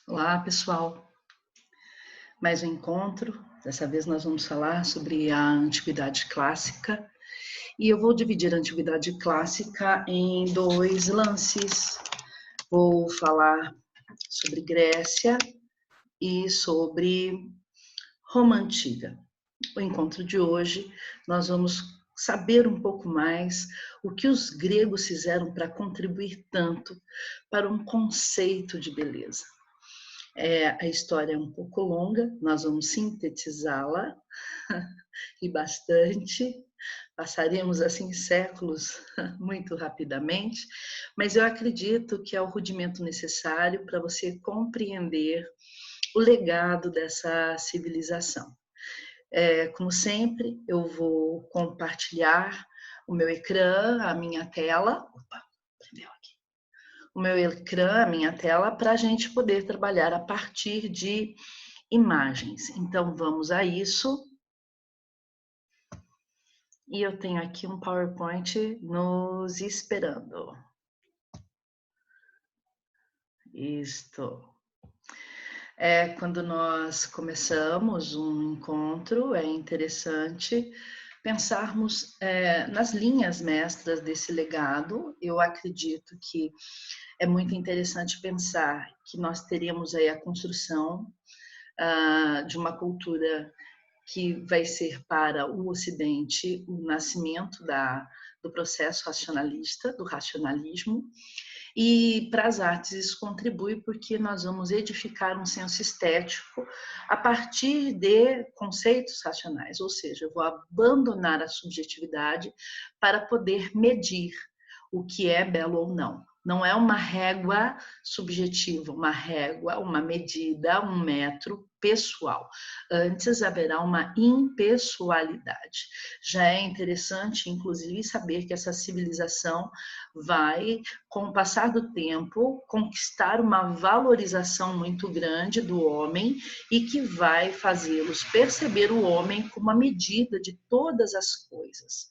Olá, pessoal. Mais um encontro. Dessa vez nós vamos falar sobre a antiguidade clássica e eu vou dividir a antiguidade clássica em dois lances. Vou falar sobre Grécia e sobre Roma Antiga. O encontro de hoje nós vamos saber um pouco mais o que os gregos fizeram para contribuir tanto para um conceito de beleza. A história é um pouco longa, nós vamos sintetizá-la e bastante. Passaremos assim séculos muito rapidamente, mas eu acredito que é o rudimento necessário para você compreender o legado dessa civilização. Como sempre, eu vou compartilhar o meu ecrã, a minha tela. Opa, prendeu aqui. O meu ecrã, a minha tela, para a gente poder trabalhar a partir de imagens. Então, vamos a isso. E eu tenho aqui um PowerPoint nos esperando. Isto. Quando nós começamos um encontro, é interessante pensarmos nas linhas mestras desse legado. Eu acredito que é muito interessante pensar que nós teremos aí a construção de uma cultura que vai ser para o Ocidente o nascimento do processo racionalista, do racionalismo, e para as artes isso contribui porque nós vamos edificar um senso estético a partir de conceitos racionais, ou seja, eu vou abandonar a subjetividade para poder medir o que é belo ou não. Não é uma régua subjetiva, uma régua, uma medida, um metro pessoal. Antes haverá uma impessoalidade. Já é interessante, inclusive, saber que essa civilização vai, com o passar do tempo, conquistar uma valorização muito grande do homem e que vai fazê-los perceber o homem como a medida de todas as coisas.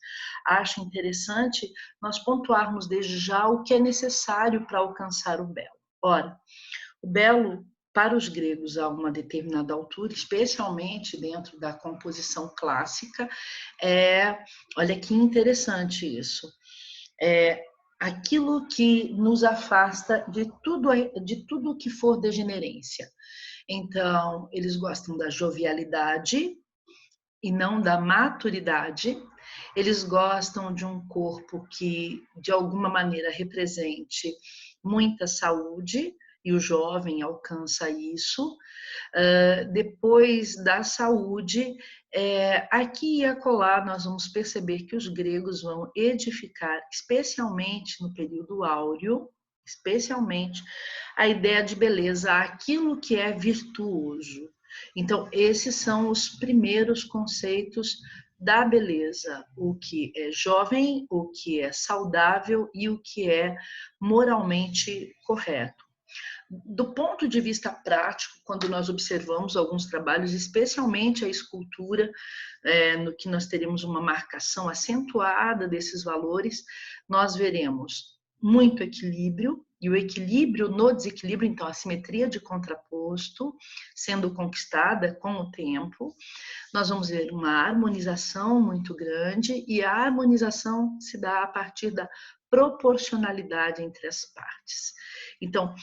Acho interessante nós pontuarmos desde já o que é necessário para alcançar o belo. Ora, o belo para os gregos a uma determinada altura, especialmente dentro da composição clássica, olha que interessante isso, aquilo que nos afasta de tudo que for degenerência. Então, eles gostam da jovialidade e não da maturidade. Eles gostam de um corpo que, de alguma maneira, represente muita saúde, e o jovem alcança isso. Depois da saúde, aqui e acolá nós vamos perceber que os gregos vão edificar, especialmente no período áureo, especialmente a ideia de beleza, aquilo que é virtuoso. Então, esses são os primeiros conceitos da beleza, o que é jovem, o que é saudável e o que é moralmente correto. Do ponto de vista prático, quando nós observamos alguns trabalhos, especialmente a escultura, no que nós teremos uma marcação acentuada desses valores, nós veremos muito equilíbrio, e o equilíbrio no desequilíbrio, então a simetria de contraposto sendo conquistada com o tempo. Nós vamos ver uma harmonização muito grande, e a harmonização se dá a partir da proporcionalidade entre as partes. Então,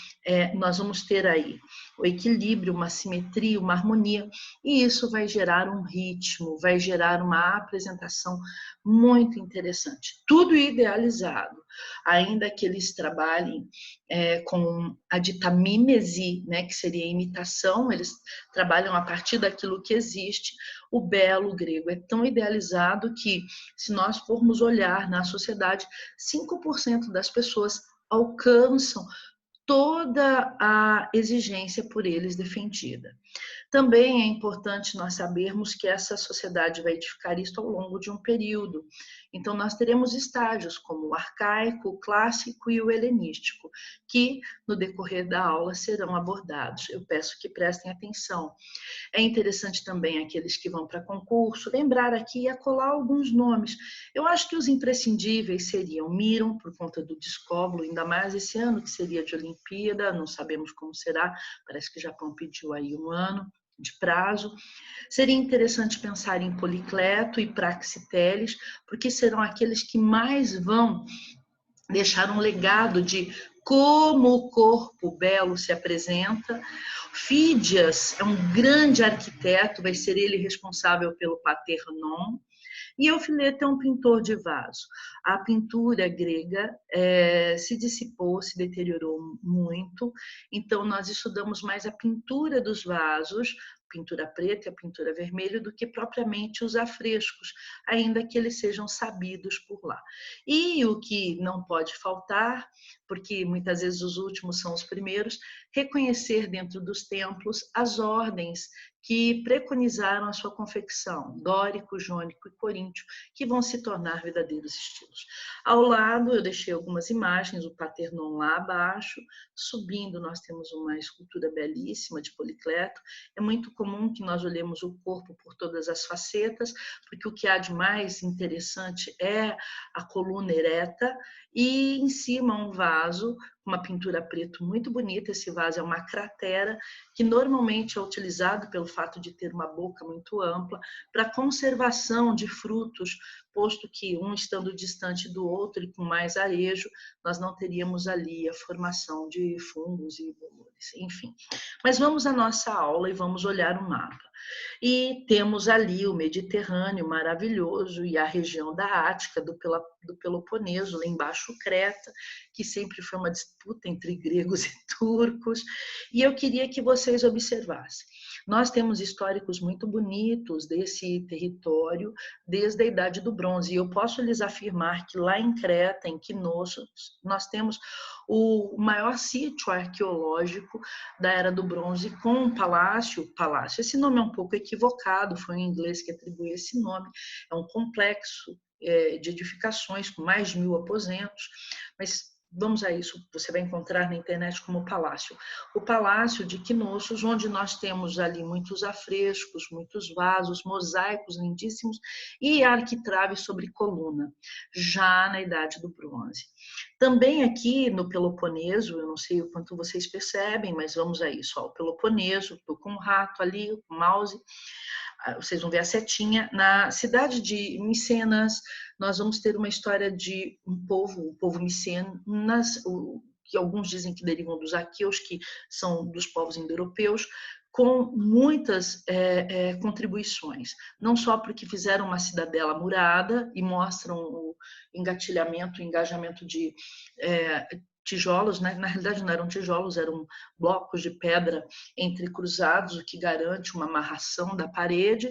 nós vamos ter aí o equilíbrio, uma simetria, uma harmonia, e isso vai gerar um ritmo, vai gerar uma apresentação muito interessante. Tudo idealizado, ainda que eles trabalhem com a dita mimese, né, que seria a imitação, eles trabalham a partir daquilo que existe. O belo grego é tão idealizado que, se nós formos olhar na sociedade, 5% das pessoas alcançam toda a exigência por eles defendida. Também é importante nós sabermos que essa sociedade vai edificar isso ao longo de um período. Então, nós teremos estágios como o arcaico, o clássico e o helenístico, que no decorrer da aula serão abordados. Eu peço que prestem atenção. É interessante também aqueles que vão para concurso, lembrar aqui e acolar alguns nomes. Eu acho que os imprescindíveis seriam Miron, por conta do descoblo, ainda mais esse ano que seria de Olimpíada, não sabemos como será, parece que o Japão pediu aí um ano de prazo. Seria interessante pensar em Policleto e Praxiteles, porque serão aqueles que mais vão deixar um legado de como o corpo belo se apresenta. Fídias é um grande arquiteto, vai ser ele responsável pelo Paternon. E Eufileto é um pintor de vaso. A pintura grega se dissipou, se deteriorou muito, então nós estudamos mais a pintura dos vasos, pintura preta e a pintura vermelha, do que propriamente os afrescos, ainda que eles sejam sabidos por lá. E o que não pode faltar, porque muitas vezes os últimos são os primeiros, reconhecer dentro dos templos as ordens que preconizaram a sua confecção, dórico, jônico e coríntio, que vão se tornar verdadeiros estilos. Ao lado, eu deixei algumas imagens, o Paternon lá abaixo, subindo nós temos uma escultura belíssima de Policleto. É muito comum que nós olhemos o corpo por todas as facetas, porque o que há de mais interessante é a coluna ereta e em cima um vaso, uma pintura preto muito bonita. Esse vaso é uma cratera, que normalmente é utilizado pelo fato de ter uma boca muito ampla para conservação de frutos, posto que um estando distante do outro e com mais arejo, nós não teríamos ali a formação de fungos e bolores, enfim. Mas vamos à nossa aula e vamos olhar o mapa. E temos ali o Mediterrâneo maravilhoso e a região da Ática, do Peloponeso, lá embaixo Creta, que sempre foi uma disputa entre gregos e turcos. E eu queria que vocês observassem. Nós temos históricos muito bonitos desse território desde a Idade do Bronze. E eu posso lhes afirmar que lá em Creta, em Knossos, nós temos o maior sítio arqueológico da Era do Bronze, com um palácio. Esse nome é um pouco equivocado, foi um inglês que atribuiu esse nome. É um complexo de edificações com mais de 1000 aposentos, mas vamos a isso, você vai encontrar na internet como palácio. O Palácio de Knossos, onde nós temos ali muitos afrescos, muitos vasos, mosaicos lindíssimos e arquitrave sobre coluna, já na Idade do Bronze. Também aqui no Peloponeso, eu não sei o quanto vocês percebem, mas vamos a isso. Ó, o Peloponeso, estou com um rato ali, com o mouse, vocês vão ver a setinha. Na cidade de Micenas, nós vamos ter uma história de um povo, o povo micenas, que alguns dizem que derivam dos aqueus, que são dos povos indo-europeus, com muitas contribuições, não só porque fizeram uma cidadela murada e mostram o engatilhamento, o engajamento de tijolos, né? Na realidade não eram tijolos, eram blocos de pedra entrecruzados, o que garante uma amarração da parede,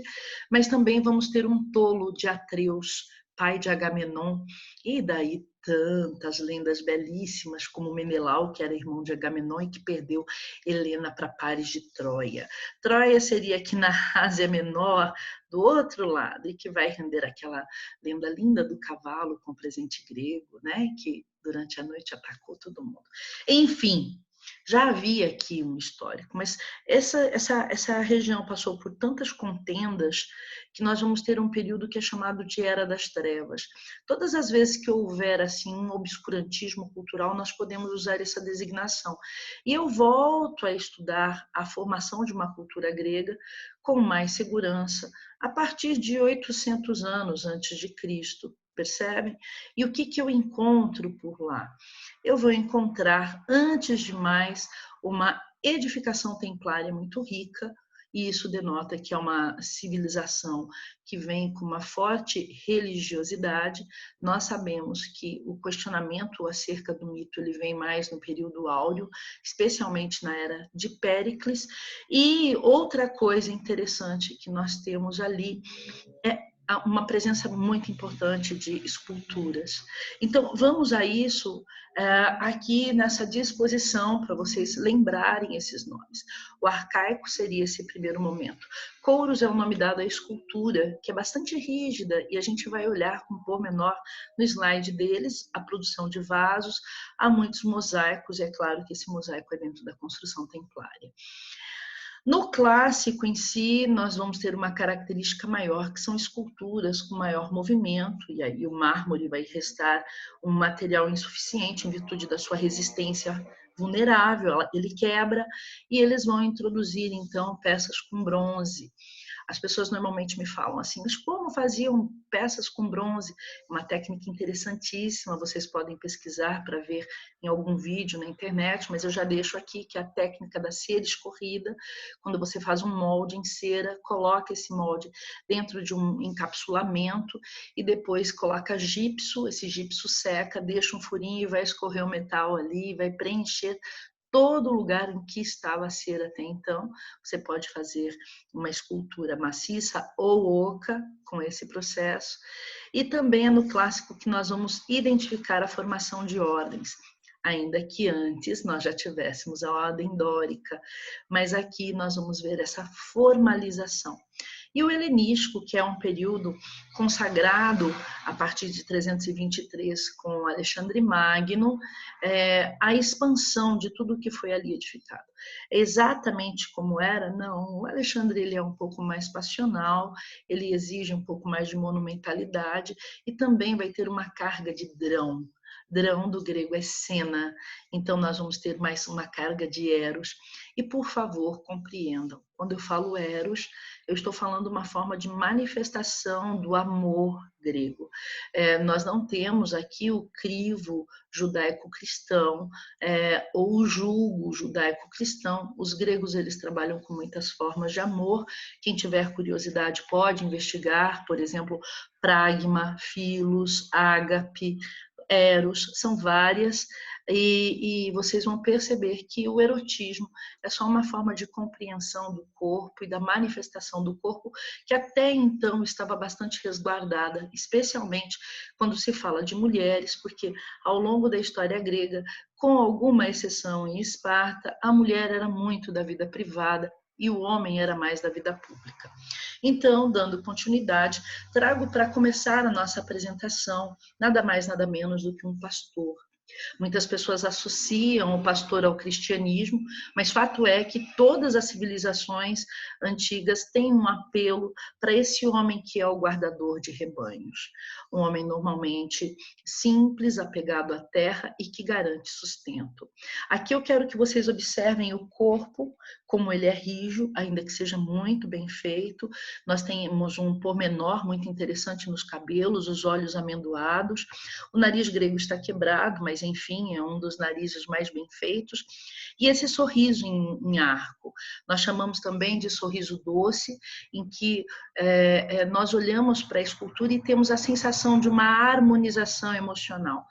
mas também vamos ter um tolo de Atreus, pai de Agamenon, e daí tantas lendas belíssimas, como Menelau, que era irmão de Agamenon e que perdeu Helena para Paris de Troia. Troia seria aqui na Ásia Menor, do outro lado, e que vai render aquela lenda linda do cavalo com presente grego, né? Que durante a noite atacou todo mundo. Enfim, já havia aqui um histórico, mas essa região passou por tantas contendas que nós vamos ter um período que é chamado de Era das Trevas. Todas as vezes que houver assim um obscurantismo cultural, nós podemos usar essa designação. E eu volto a estudar a formação de uma cultura grega com mais segurança a partir de 800 anos antes de Cristo. Percebem? E o que eu encontro por lá? Eu vou encontrar, antes de mais, uma edificação templária muito rica, e isso denota que é uma civilização que vem com uma forte religiosidade. Nós sabemos que o questionamento acerca do mito ele vem mais no período áureo, especialmente na era de Péricles. E outra coisa interessante que nós temos ali é uma presença muito importante de esculturas. Então, vamos a isso aqui nessa disposição para vocês lembrarem esses nomes. O arcaico seria esse primeiro momento. Couros é o nome dado à escultura, que é bastante rígida, e a gente vai olhar com pormenor no slide deles, a produção de vasos, há muitos mosaicos, e é claro que esse mosaico é dentro da construção templária. No clássico em si, nós vamos ter uma característica maior, que são esculturas com maior movimento, e aí o mármore vai restar um material insuficiente em virtude da sua resistência vulnerável, ele quebra, e eles vão introduzir, então, peças com bronze. As pessoas normalmente me falam assim, mas como faziam peças com bronze? Uma técnica interessantíssima, vocês podem pesquisar para ver em algum vídeo na internet, mas eu já deixo aqui que é a técnica da cera escorrida, quando você faz um molde em cera, coloca esse molde dentro de um encapsulamento e depois coloca gipso, esse gipso seca, deixa um furinho e vai escorrer o metal ali, vai preencher todo lugar em que estava a cera até então. Você pode fazer uma escultura maciça ou oca com esse processo. E também é no clássico que nós vamos identificar a formação de ordens, ainda que antes nós já tivéssemos a ordem dórica, mas aqui nós vamos ver essa formalização. E o helenístico, que é um período consagrado a partir de 323 com Alexandre Magno, a expansão de tudo que foi ali edificado. Exatamente como era? Não, o Alexandre ele é um pouco mais passional, ele exige um pouco mais de monumentalidade e também vai ter uma carga de drão. Drão do grego é cena, então nós vamos ter mais uma carga de eros. E por favor, compreendam, quando eu falo eros, eu estou falando uma forma de manifestação do amor grego. Nós não temos aqui o crivo judaico-cristão ou o julgo judaico-cristão. Os gregos eles trabalham com muitas formas de amor. Quem tiver curiosidade pode investigar, por exemplo, pragma, filos, ágape, eros, são várias, e vocês vão perceber que o erotismo é só uma forma de compreensão do corpo e da manifestação do corpo que até então estava bastante resguardada, especialmente quando se fala de mulheres, porque ao longo da história grega, com alguma exceção em Esparta, a mulher era muito da vida privada e o homem era mais da vida pública. Então, dando continuidade, trago para começar a nossa apresentação nada mais, nada menos do que um pastor. Muitas pessoas associam o pastor ao cristianismo, mas fato é que todas as civilizações antigas têm um apelo para esse homem que é o guardador de rebanhos. Um homem normalmente simples, apegado à terra e que garante sustento. Aqui eu quero que vocês observem o corpo, como ele é rijo, ainda que seja muito bem feito. Nós temos um pormenor muito interessante nos cabelos, os olhos amendoados. O nariz grego está quebrado, mas enfim, é um dos narizes mais bem feitos. E esse sorriso em arco, nós chamamos também de sorriso doce, em que nós olhamos para a escultura e temos a sensação de uma harmonização emocional.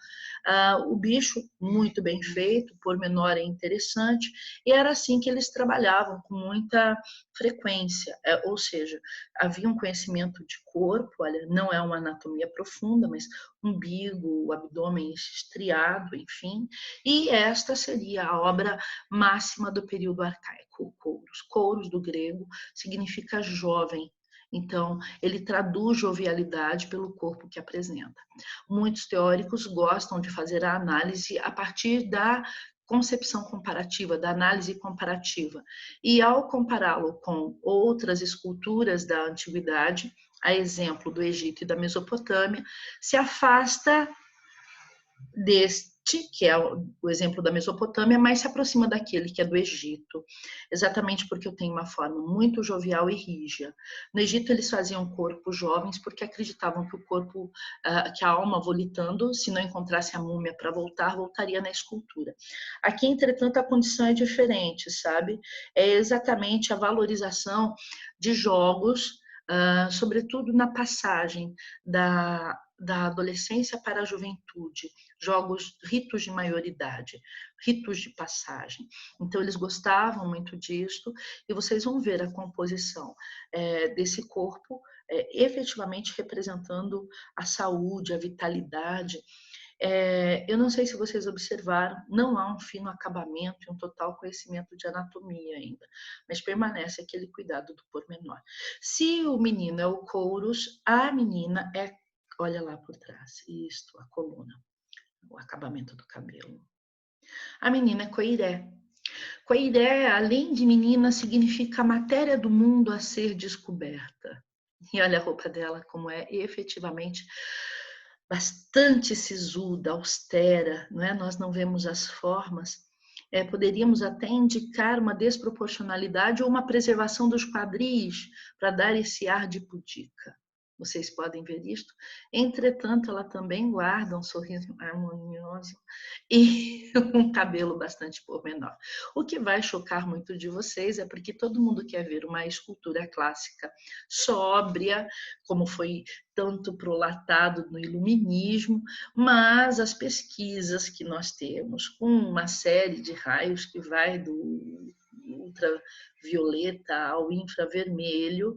O bicho, muito bem feito, o pormenor é interessante, e era assim que eles trabalhavam, com muita frequência, ou seja, havia um conhecimento de corpo, olha, não é uma anatomia profunda, mas umbigo, o abdômen estriado, enfim, e esta seria a obra máxima do período arcaico, couros. Couros do grego significa jovem, então ele traduz jovialidade pelo corpo que apresenta. Muitos teóricos gostam de fazer a análise a partir da concepção comparativa, da análise comparativa. E ao compará-lo com outras esculturas da antiguidade, a exemplo do Egito e da Mesopotâmia, se afasta deste, que é o exemplo da Mesopotâmia, mas se aproxima daquele que é do Egito, exatamente porque eu tenho uma forma muito jovial e rígida. No Egito eles faziam corpos jovens porque acreditavam que o corpo, que a alma volitando, se não encontrasse a múmia para voltar, voltaria na escultura. Aqui, entretanto, a condição é diferente, sabe? É exatamente a valorização de jogos, sobretudo na passagem da adolescência para a juventude, jogos, ritos de maioridade, ritos de passagem. Então, eles gostavam muito disso, e vocês vão ver a composição desse corpo efetivamente representando a saúde, a vitalidade. Eu não sei se vocês observaram, não há um fino acabamento e um total conhecimento de anatomia ainda, mas permanece aquele cuidado do pormenor. Se o menino é o courus, a menina é, olha lá por trás, isto, a coluna, o acabamento do cabelo. A menina é coiré. Coiré, além de menina, significa a matéria do mundo a ser descoberta. E olha a roupa dela como é efetivamente bastante sisuda, austera, não é? Nós não vemos as formas. Poderíamos até indicar uma desproporcionalidade ou uma preservação dos quadris para dar esse ar de pudica. Vocês podem ver isto. Entretanto, ela também guarda um sorriso harmonioso e um cabelo bastante pormenor. O que vai chocar muito de vocês é porque todo mundo quer ver uma escultura clássica sóbria, como foi tanto prolatado no iluminismo, mas as pesquisas que nós temos, com uma série de raios que vai do ultravioleta ao infravermelho,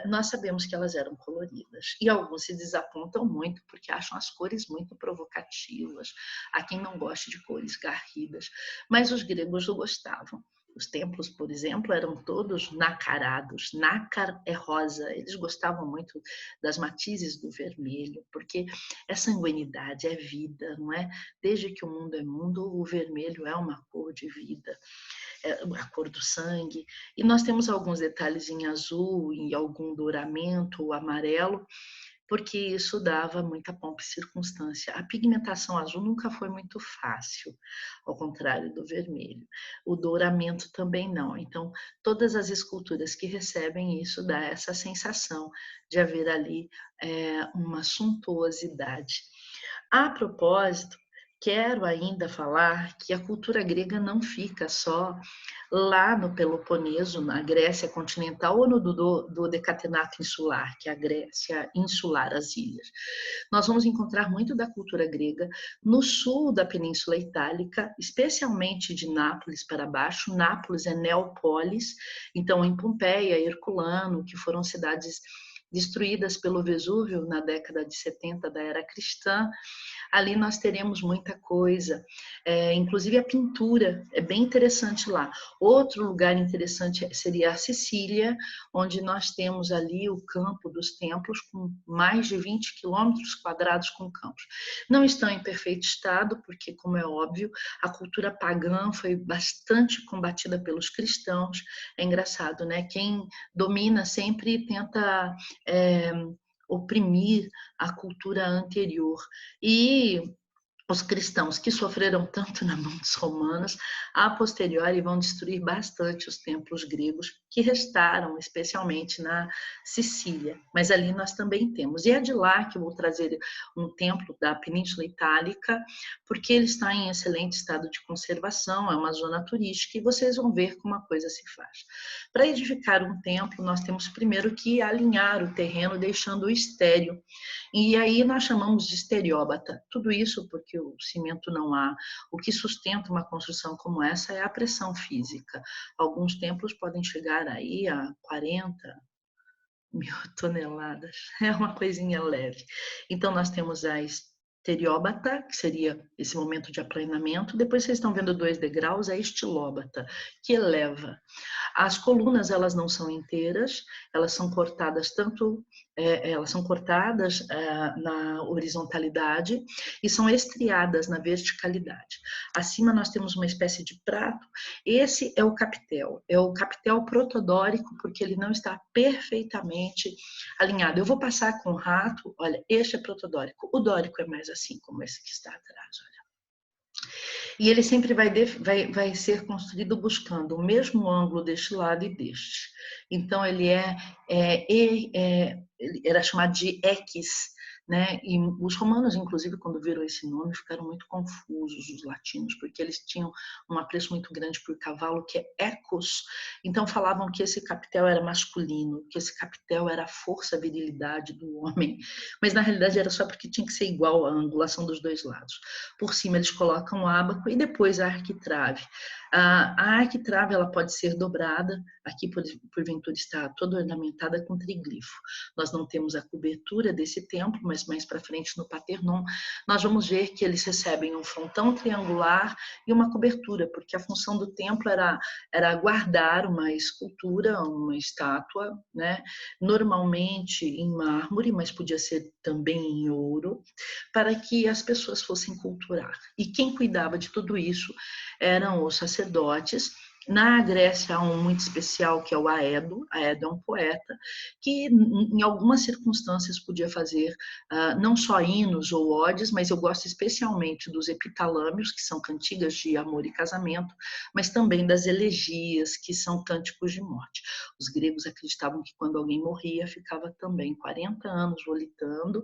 nós sabemos que elas eram coloridas. E alguns se desapontam muito porque acham as cores muito provocativas. Há quem não goste de cores garridas, mas os gregos gostavam. Os templos, por exemplo, eram todos nacarados. Nácar é rosa. Eles gostavam muito das matizes do vermelho, porque é sanguinidade, é vida, não é? Desde que o mundo é mundo, o vermelho é uma cor de vida, é a cor do sangue. E nós temos alguns detalhes em azul, em algum douramento, amarelo, porque isso dava muita pompa e circunstância. A pigmentação azul nunca foi muito fácil, ao contrário do vermelho. O douramento também não. Então, todas as esculturas que recebem isso dá essa sensação de haver ali uma suntuosidade. A propósito, quero ainda falar que a cultura grega não fica só lá no Peloponeso, na Grécia continental, ou no Dodecatenato insular, que é a Grécia insular, as ilhas. Nós vamos encontrar muito da cultura grega no sul da Península Itálica, especialmente de Nápoles para baixo. Nápoles é Neópolis, então em Pompeia, Herculano, que foram cidades destruídas pelo Vesúvio na década de 70 da era cristã. Ali nós teremos muita coisa, inclusive a pintura, é bem interessante lá. Outro lugar interessante seria a Sicília, onde nós temos ali o campo dos templos, com mais de 20 quilômetros quadrados com campos. Não estão em perfeito estado, porque, como é óbvio, a cultura pagã foi bastante combatida pelos cristãos. É engraçado, né? Quem domina sempre tenta oprimir a cultura anterior. E os cristãos que sofreram tanto na mão dos romanos, a posteriori vão destruir bastante os templos gregos que restaram, especialmente na Sicília. Mas ali nós também temos. E é de lá que eu vou trazer um templo da Península Itálica, porque ele está em excelente estado de conservação, é uma zona turística, e vocês vão ver como a coisa se faz. Para edificar um templo, nós temos primeiro que alinhar o terreno, deixando-o estéril. E aí nós chamamos de esterióbata. Tudo isso porque o cimento não há. O que sustenta uma construção como essa é a pressão física. Alguns templos podem chegar aí a 40 mil toneladas. É uma coisinha leve. Então nós temos a esterióbata, que seria esse momento de aplanamento. Depois vocês estão vendo 2 degraus, a estilóbata, que eleva. As colunas, elas não são inteiras, elas são cortadas na horizontalidade e são estriadas na verticalidade. Acima nós temos uma espécie de prato. Esse é o capitel protodórico, porque ele não está perfeitamente alinhado. Eu vou passar com o rato, olha, este é protodórico, o dórico é mais assim, como esse que está atrás, olha. E ele sempre vai ser construído buscando o mesmo ângulo deste lado e deste. Então, ele era chamado de equis, né? E os romanos, inclusive, quando viram esse nome, ficaram muito confusos, os latinos, porque eles tinham um apreço muito grande por cavalo, que é ecos. Então falavam que esse capitel era masculino, que esse capitel era a força, a virilidade do homem, mas na realidade era só porque tinha que ser igual a angulação dos dois lados. Por cima eles colocam o ábaco e depois a arquitrave. A arquitrave ela pode ser dobrada, aqui porventura está toda ornamentada com triglifo. Nós não temos a cobertura desse templo, mas mais para frente no Parthenon nós vamos ver que eles recebem um frontão triangular e uma cobertura, porque a função do templo era guardar uma escultura, uma estátua, né? Normalmente em mármore, mas podia ser também em ouro, para que as pessoas fossem cultuar. E quem cuidava de tudo isso eram os sacerdotes. Na Grécia há um muito especial que é o Aedo. Aedo é um poeta que em algumas circunstâncias podia fazer não só hinos ou odes, mas eu gosto especialmente dos epitalâmios, que são cantigas de amor e casamento, mas também das elegias, que são cânticos de morte. Os gregos acreditavam que quando alguém morria, ficava também 40 anos volitando,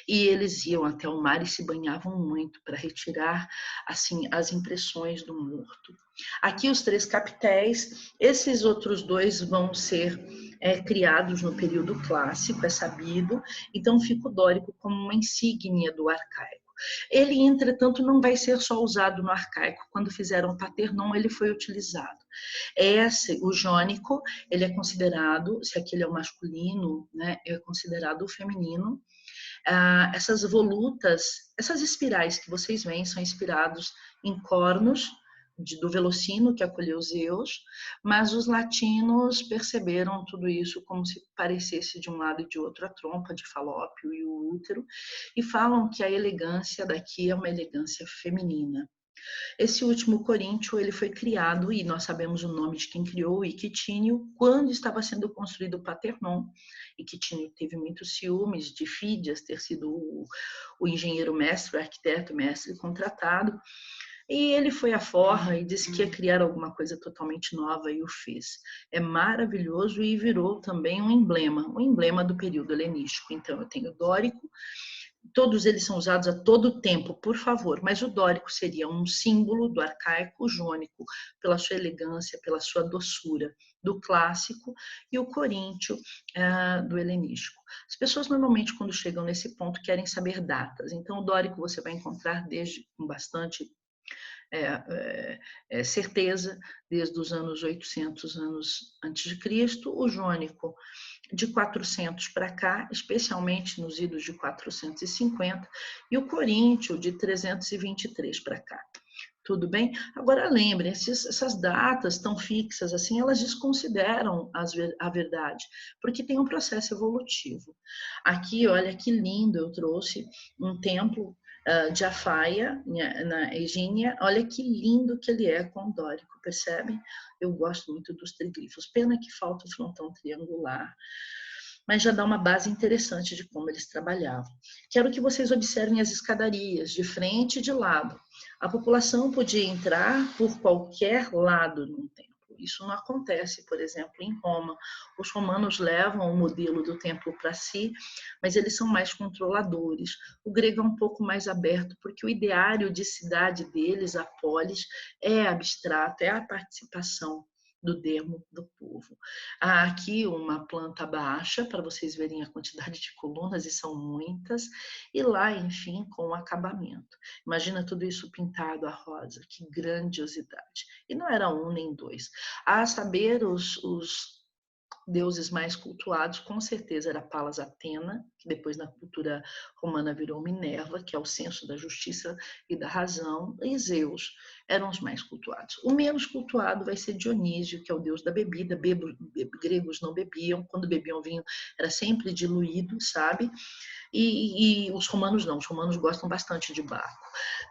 e eles iam até o mar e se banhavam muito para retirar assim as impressões do morto. Aqui os 3 capitéis, esses outros 2 vão ser criados no período clássico, é sabido, então fica o dórico como uma insígnia do arcaico. Ele, entretanto, não vai ser só usado no arcaico. Quando fizeram o Parthenon, ele foi utilizado. O jônico, ele é considerado, se aquele é o masculino, né, é considerado o feminino. Essas volutas, essas espirais que vocês veem são inspirados em cornos do Velocino, que acolheu Zeus, mas os latinos perceberam tudo isso como se parecesse de um lado e de outro a trompa de Falópio e o útero, e falam que a elegância daqui é uma elegância feminina. Esse último Coríntio, ele foi criado, e nós sabemos o nome de quem criou, Iquitínio, quando estava sendo construído o Parthenon. Iquitínio teve muitos ciúmes de Fídias ter sido o engenheiro mestre, o arquiteto mestre contratado, e ele foi à forra e disse que ia criar alguma coisa totalmente nova e o fez. É maravilhoso e virou também um emblema do período helenístico. Então eu tenho dórico, todos eles são usados a todo tempo, por favor, mas o dórico seria um símbolo do arcaico, o jônico pela sua elegância, pela sua doçura, do clássico, e o coríntio do helenístico. As pessoas normalmente, quando chegam nesse ponto, querem saber datas, então o dórico você vai encontrar desde com bastante certeza, desde os anos 800 anos antes de Cristo, o jônico de 400 para cá, especialmente nos idos de 450, e o coríntio de 323 para cá. Tudo bem? Agora lembrem, essas datas tão fixas assim, elas desconsideram a verdade, porque tem um processo evolutivo. Aqui, olha que lindo, eu trouxe um templo de Afaia, na Egínia. Olha que lindo que ele é com dórico, percebem? Eu gosto muito dos triglifos. Pena que falta o frontão triangular, mas já dá uma base interessante de como eles trabalhavam. Quero que vocês observem as escadarias, de frente e de lado. A população podia entrar por qualquer lado num templo. Isso não acontece, por exemplo, em Roma. Os romanos levam o modelo do templo para si, mas eles são mais controladores. O grego é um pouco mais aberto, porque o ideário de cidade deles, a polis, é abstrato, é a participação do demo do povo. Há aqui uma planta baixa, para vocês verem a quantidade de colunas, e são muitas, e lá, enfim, com o acabamento. Imagina tudo isso pintado a rosa, que grandiosidade. E não era um nem dois. A saber, os deuses mais cultuados, com certeza, era Palas Atena, que depois na cultura romana virou Minerva, que é o senso da justiça e da razão, e Zeus eram os mais cultuados. O menos cultuado vai ser Dionísio, que é o deus da bebida. Gregos não bebiam, quando bebiam vinho era sempre diluído, sabe? E os romanos não, os romanos gostam bastante de barro.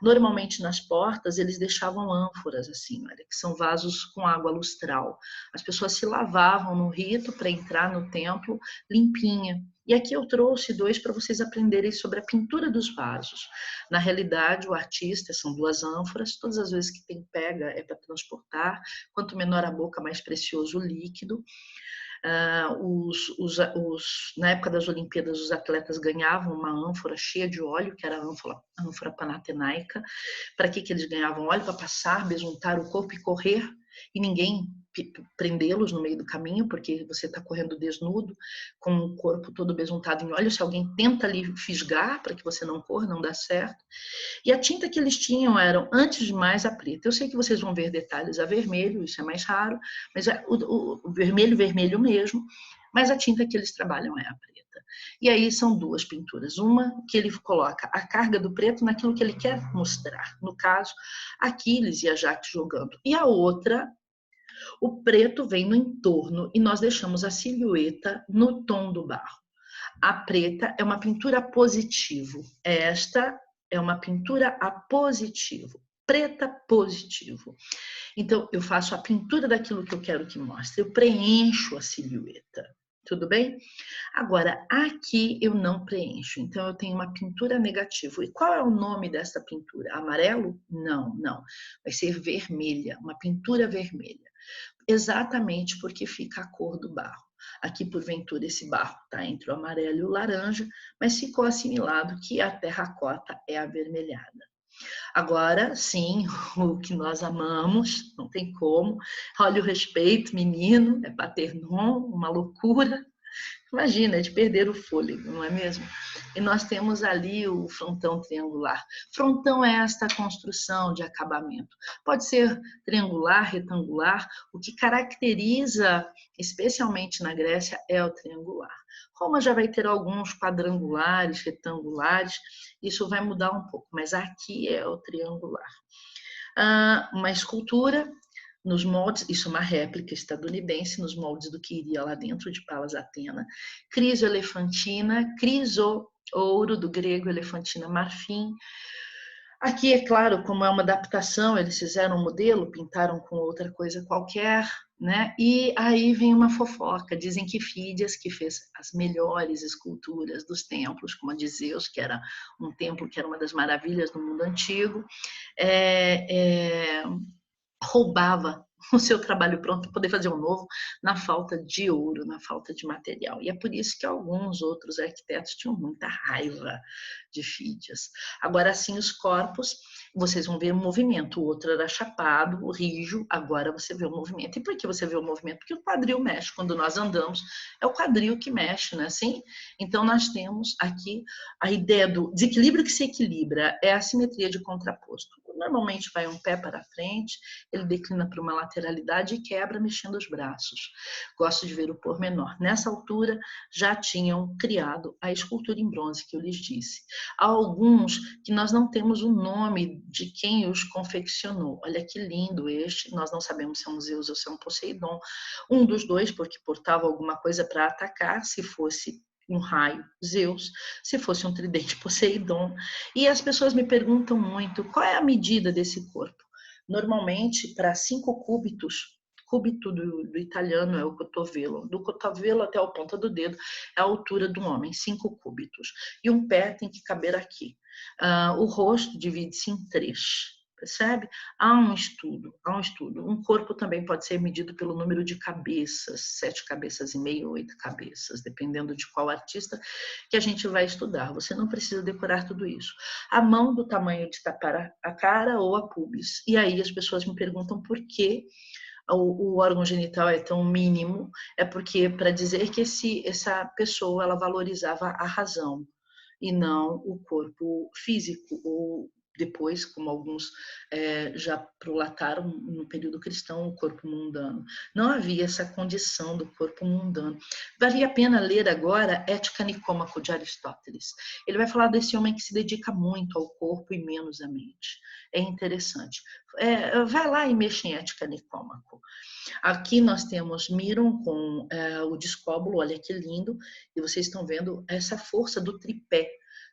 Normalmente nas portas eles deixavam ânforas assim, olha, que são vasos com água lustral. As pessoas se lavavam no rito para entrar no templo limpinha. E aqui eu trouxe 2 para vocês aprenderem sobre a pintura dos vasos. Na realidade, o artista, são 2 ânforas, todas as vezes que tem pega é para transportar, quanto menor a boca, mais precioso o líquido. Na época das Olimpíadas, os atletas ganhavam uma ânfora cheia de óleo, que era a ânfora panatenaica. Para que eles ganhavam óleo? Para passar, besuntar o corpo e correr, e ninguém prendê-los no meio do caminho, porque você está correndo desnudo, com o corpo todo besuntado em óleo. Se alguém tenta ali fisgar para que você não corra, não dá certo. E a tinta que eles tinham eram, antes de mais, a preta. Eu sei que vocês vão ver detalhes a vermelho, isso é mais raro, mas o vermelho, vermelho mesmo, mas a tinta que eles trabalham é a preta. E aí são duas pinturas. Uma que ele coloca a carga do preto naquilo que ele quer mostrar. No caso, Aquiles e a Jaque jogando. E a outra, o preto vem no entorno e nós deixamos a silhueta no tom do barro. A preta é uma pintura positivo. Esta é uma pintura a positivo. Preta positivo. Então, eu faço a pintura daquilo que eu quero que mostre. Eu preencho a silhueta. Tudo bem? Agora, aqui eu não preencho. Então, eu tenho uma pintura negativa. E qual é o nome dessa pintura? Amarelo? Não, não. Vai ser vermelha. Uma pintura vermelha. Exatamente porque fica a cor do barro. Aqui, porventura, esse barro está entre o amarelo e o laranja, mas ficou assimilado que a terracota é avermelhada. Agora, sim, o que nós amamos, não tem como. Olha o respeito, menino, é Paternon, uma loucura. Imagina, é de perder o fôlego, não é mesmo? E nós temos ali o frontão triangular. Frontão é esta construção de acabamento. Pode ser triangular, retangular. O que caracteriza, especialmente na Grécia, é o triangular. Roma já vai ter alguns quadrangulares, retangulares. Isso vai mudar um pouco, mas aqui é o triangular. Uma escultura nos moldes, isso é uma réplica estadunidense, nos moldes do que iria lá dentro de Palas Atena. Criso-elefantina, criso-ouro, do grego, elefantina, marfim. Aqui, é claro, como é uma adaptação, eles fizeram um modelo, pintaram com outra coisa qualquer, né? E aí vem uma fofoca. Dizem que Fídias, que fez as melhores esculturas dos templos, como a de Zeus, que era um templo que era uma das maravilhas do mundo antigo, roubava o seu trabalho pronto para poder fazer um novo na falta de ouro, na falta de material. E é por isso que alguns outros arquitetos tinham muita raiva de Fídias. Agora sim, os corpos, vocês vão ver o movimento. O outro era chapado, o rijo, agora você vê o movimento. E por que você vê o movimento? Porque o quadril mexe. Quando nós andamos, é o quadril que mexe, não é assim? Então nós temos aqui a ideia do desequilíbrio que se equilibra, é a simetria de contraposto. Normalmente vai um pé para frente, ele declina para uma lateralidade e quebra mexendo os braços. Gosto de ver o pormenor. Nessa altura já tinham criado a escultura em bronze que eu lhes disse. Há alguns que nós não temos o nome de quem os confeccionou. Olha que lindo este, nós não sabemos se é um Zeus ou se é um Poseidon. Um dos dois, porque portava alguma coisa para atacar, se fosse um raio, Zeus, se fosse um tridente, Poseidon. E as pessoas me perguntam muito, qual é a medida desse corpo? Normalmente, para 5 cúbitos, cúbito do italiano é o cotovelo, do cotovelo até a ponta do dedo é a altura do homem, 5 cúbitos. E um pé tem que caber aqui. O rosto divide-se em 3. Percebe? Há um estudo. Um corpo também pode ser medido pelo número de cabeças, 7 cabeças e meia, 8 cabeças, dependendo de qual artista que a gente vai estudar. Você não precisa decorar tudo isso. A mão do tamanho de tapar a cara ou a pubis. E aí as pessoas me perguntam por que o órgão genital é tão mínimo. É porque para dizer que essa pessoa ela valorizava a razão e não o corpo físico, ou depois, como alguns já prolataram no período cristão, o corpo mundano. Não havia essa condição do corpo mundano. Valia a pena ler agora Ética Nicômaco de Aristóteles. Ele vai falar desse homem que se dedica muito ao corpo e menos à mente. É interessante. Vai lá e mexe em Ética Nicômaco. Aqui nós temos Miron com o discóbulo, olha que lindo, e vocês estão vendo essa força do tripé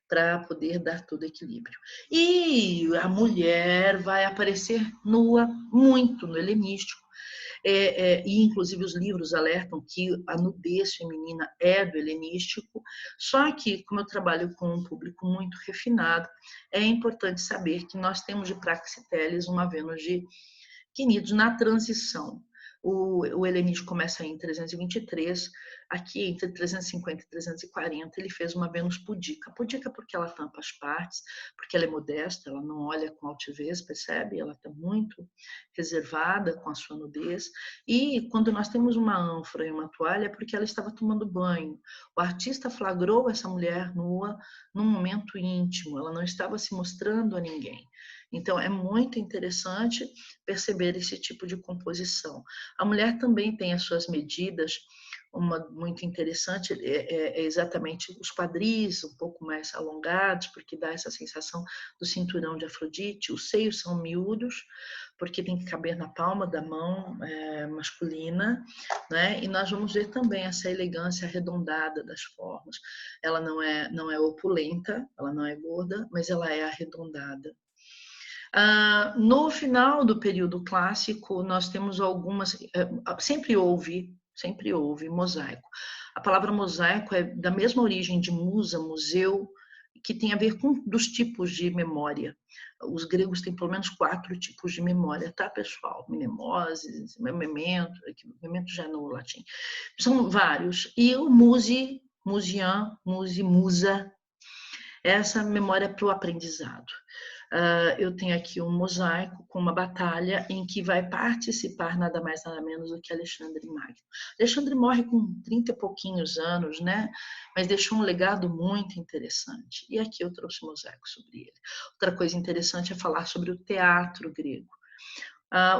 para poder dar todo equilíbrio. E a mulher vai aparecer nua muito no helenístico, e inclusive os livros alertam que a nudez feminina é do helenístico, só que, como eu trabalho com um público muito refinado, é importante saber que nós temos de Praxiteles uma Vênus de Quinidos na transição. O helenístico começa em 323, aqui entre 350 e 340 ele fez uma Vênus pudica. Pudica porque ela tampa as partes, porque ela é modesta, ela não olha com altivez, percebe? Ela está muito reservada com a sua nudez. E quando nós temos uma ânfora e uma toalha é porque ela estava tomando banho. O artista flagrou essa mulher nua num momento íntimo, ela não estava se mostrando a ninguém. Então, é muito interessante perceber esse tipo de composição. A mulher também tem as suas medidas, uma muito interessante é exatamente os quadris um pouco mais alongados, porque dá essa sensação do cinturão de Afrodite. Os seios são miúdos, porque tem que caber na palma da mão masculina, né? E nós vamos ver também essa elegância arredondada das formas. Ela não é opulenta, ela não é gorda, mas ela é arredondada. No final do período clássico, nós temos algumas... Sempre houve mosaico. A palavra mosaico é da mesma origem de musa, museu, que tem a ver com dos tipos de memória. Os gregos têm pelo menos 4 tipos de memória, tá, pessoal? Mnemose, memento já no latim. São vários. E o musa, essa memória para o aprendizado. Eu tenho aqui um mosaico com uma batalha em que vai participar nada mais nada menos do que Alexandre Magno. Alexandre morre com 30 e pouquinhos anos, né? Mas deixou um legado muito interessante. E aqui eu trouxe um mosaico sobre ele. Outra coisa interessante é falar sobre o teatro grego.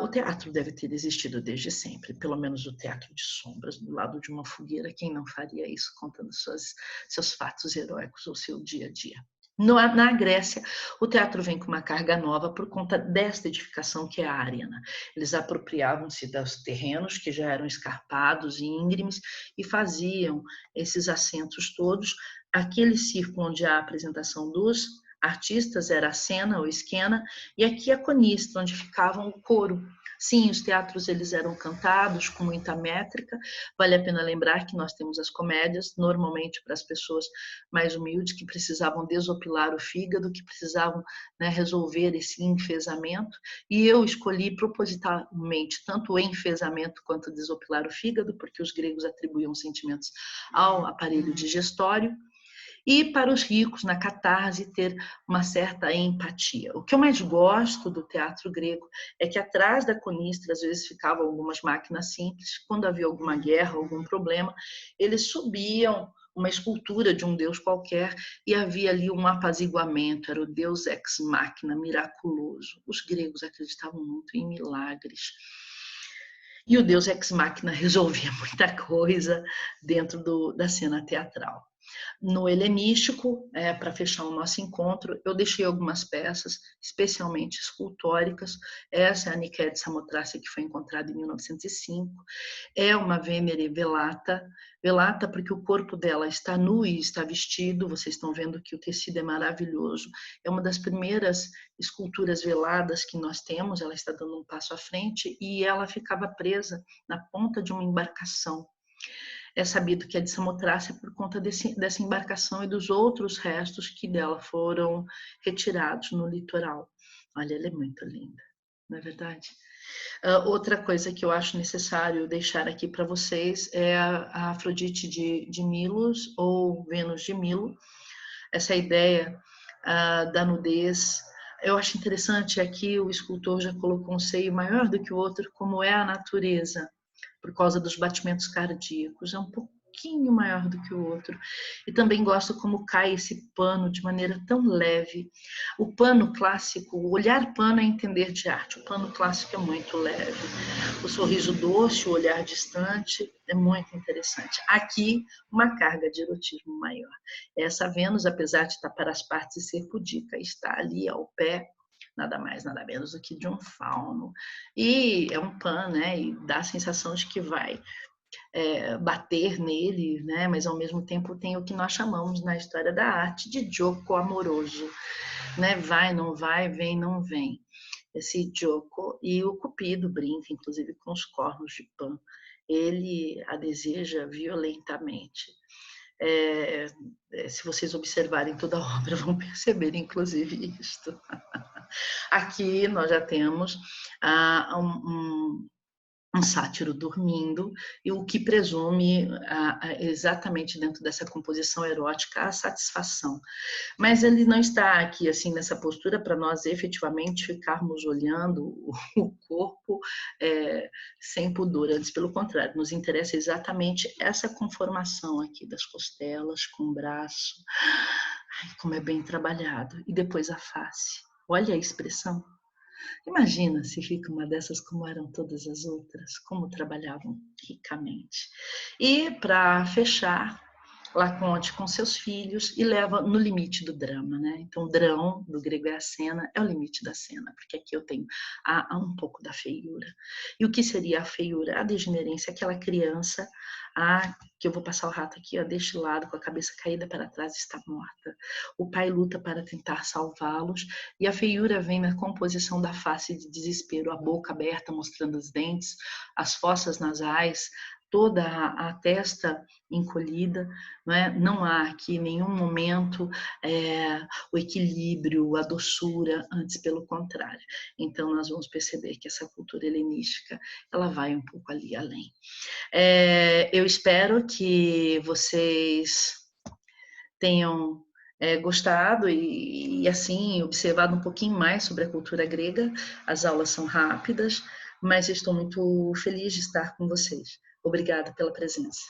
O teatro deve ter existido desde sempre, pelo menos o teatro de sombras, do lado de uma fogueira. Quem não faria isso contando seus fatos heróicos ou seu dia a dia? Na Grécia, o teatro vem com uma carga nova por conta desta edificação que é a Áriana. Eles apropriavam-se dos terrenos que já eram escarpados e íngremes e faziam esses assentos todos. Aquele círculo onde há a apresentação dos artistas era a cena ou esquena, e aqui a conistra, onde ficavam o coro. Sim, os teatros eles eram cantados com muita métrica. Vale a pena lembrar que nós temos as comédias, normalmente para as pessoas mais humildes que precisavam desopilar o fígado, que precisavam, né, resolver esse enfesamento. E eu escolhi propositalmente tanto o enfesamento quanto desopilar o fígado, porque os gregos atribuíam sentimentos ao aparelho digestório. E para os ricos, na catarse, ter uma certa empatia. O que eu mais gosto do teatro grego é que atrás da conistra, às vezes, ficavam algumas máquinas simples. Quando havia alguma guerra, algum problema, eles subiam uma escultura de um deus qualquer e havia ali um apaziguamento, era o deus ex machina, miraculoso. Os gregos acreditavam muito em milagres. E o deus ex machina resolvia muita coisa dentro da cena teatral. No helenístico, para fechar o nosso encontro, eu deixei algumas peças, especialmente escultóricas. Essa é a Nike de Samotrácia, que foi encontrada em 1905. É uma Venere velata, velata porque o corpo dela está nu e está vestido. Vocês estão vendo que o tecido é maravilhoso. É uma das primeiras esculturas veladas que nós temos. Ela está dando um passo à frente e ela ficava presa na ponta de uma embarcação. É sabido que é de Samotrácia por conta dessa embarcação e dos outros restos que dela foram retirados no litoral. Olha, ela é muito linda, não é verdade? Outra coisa que eu acho necessário deixar aqui para vocês é a Afrodite de Milos, ou Vênus de Milo. Essa ideia da nudez. Eu acho interessante aqui o escultor já colocou um seio maior do que o outro, como é a natureza, por causa dos batimentos cardíacos, é um pouquinho maior do que o outro. E também gosto como cai esse pano de maneira tão leve. O pano clássico, o olhar pano é entender de arte, o pano clássico é muito leve. O sorriso doce, o olhar distante, é muito interessante. Aqui, uma carga de erotismo maior. Essa Vênus, apesar de tapar as partes e ser pudica, está ali ao pé, nada mais, nada menos do que de um fauno. E é um pan, né? E dá a sensação de que vai bater nele, né? Mas ao mesmo tempo tem o que nós chamamos na história da arte de gioco amoroso, né? Vai, não vai, vem, não vem. Esse gioco, e o Cupido brinca, inclusive, com os cornos de Pan. Ele a deseja violentamente. Se vocês observarem toda a obra, vão perceber, inclusive, isto. Aqui nós já temos um sátiro dormindo, e o que presume exatamente dentro dessa composição erótica a satisfação. Mas ele não está aqui assim nessa postura para nós efetivamente ficarmos olhando o corpo sem pudor, antes pelo contrário, nos interessa exatamente essa conformação aqui das costelas com o braço. Ai, como é bem trabalhado. E depois a face. Olha a expressão. Imagina se fica uma dessas como eram todas as outras, como trabalhavam ricamente. E para fechar, lá conte com seus filhos e leva no limite do drama, né? Então, drão, do grego é a cena, é o limite da cena, porque aqui eu tenho há um pouco da feiura. E o que seria a feiura? A degenerência, aquela criança, que eu vou passar o rato aqui, ó, deste lado, com a cabeça caída para trás, está morta. O pai luta para tentar salvá-los, e a feiura vem na composição da face de desespero, a boca aberta mostrando os dentes, as fossas nasais, toda a testa encolhida, não é? Não há aqui em nenhum momento o equilíbrio, a doçura, antes pelo contrário. Então nós vamos perceber que essa cultura helenística ela vai um pouco ali além. Eu espero que vocês tenham gostado e assim observado um pouquinho mais sobre a cultura grega. As aulas são rápidas, mas estou muito feliz de estar com vocês. Obrigada pela presença.